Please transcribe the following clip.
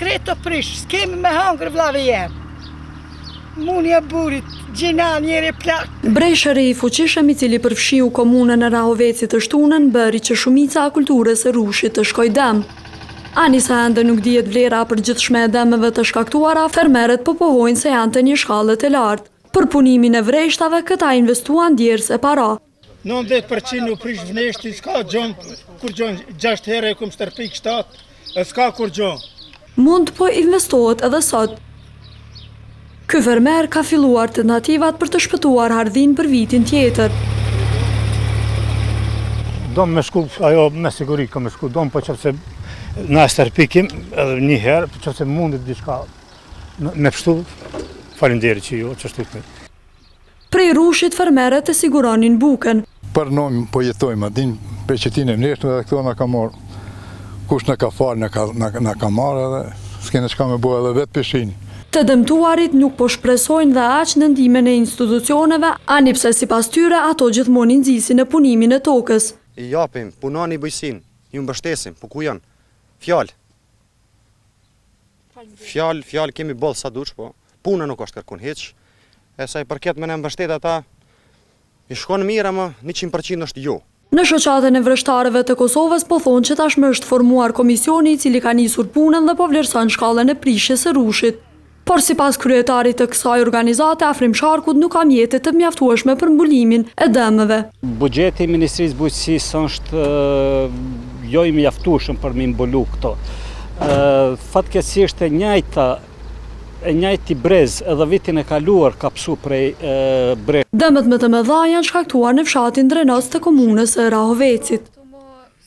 shkret të prish, s'kemi me hangër vllave jem. Munja burit, gjina njeri plak. Breshëri i fuqishëm i cili përfshiu komunën e Rahovecit të shtunën bëri që shumica e kulturës së Rushit të shkojë dëm. Anisa ende nuk dihet vlera përgjithshme e dëmeve të shkaktuara, fermerët po pohojnë se janë të një shkallët e lartë. Për punimin e vreshtave këta investuan djerës e para. 90% u prish vneshti, s'ka gjon, kur gjon 6 herë e kum stërpik 7, e s'ka kur gjon. Mund po investohet edhe sot. Ky fermer ka filluar tentativat për të shpëtuar hardhin për vitin tjetër. Do me shku, ajo me siguri ka me shku, do po qëpse na stërpikim edhe një herë, po qëpse mundit diçka me pështu, falinderit që jo, që shtukme. Prej Rushit fermerët e siguronin bukën. Për nojmë po jetojmë, adin për qëtin e mneshtë dhe këto në ka marë. Kush në ka falë, në ka marë edhe s'kene qka me bo edhe vetë pëshini. Të dëmtuarit nuk po shpresojnë dhe aq në ndihmen e institucioneve, ani pse sipas tyre ato gjithmonë nxisin në punimin e tokës. I japim, punoni bëjsin, ju mbështesim, po ku janë? Fjalë. Fjalë kemi bollë sa dush, po puna nuk është kërkun hiç. E sa i përket me në mbështet ata, i shkon mirë, ama 100% është jo. Në shoqatën e vрешtarëve të Kosovës po thonë që tashmë është formuar komisioni i cili ka nisur punën dhe po vlerëson shkallën e prishjes së Rushit. Por sipas kryetarit të kësaj organizate, Afrim Sharkut nuk ka mjete të mjaftueshme për mbulimin e dëmeve. Buxheti i Ministrisë Bujqësisë është jo i mjaftueshëm për mi mbulu këto. Fatkeqësisht e njëjti brez edhe vitin e kaluar ka psu prej brez. Dëmet më të mëdha janë shkaktuar në fshatin Drenos të komunës së Rahovecit.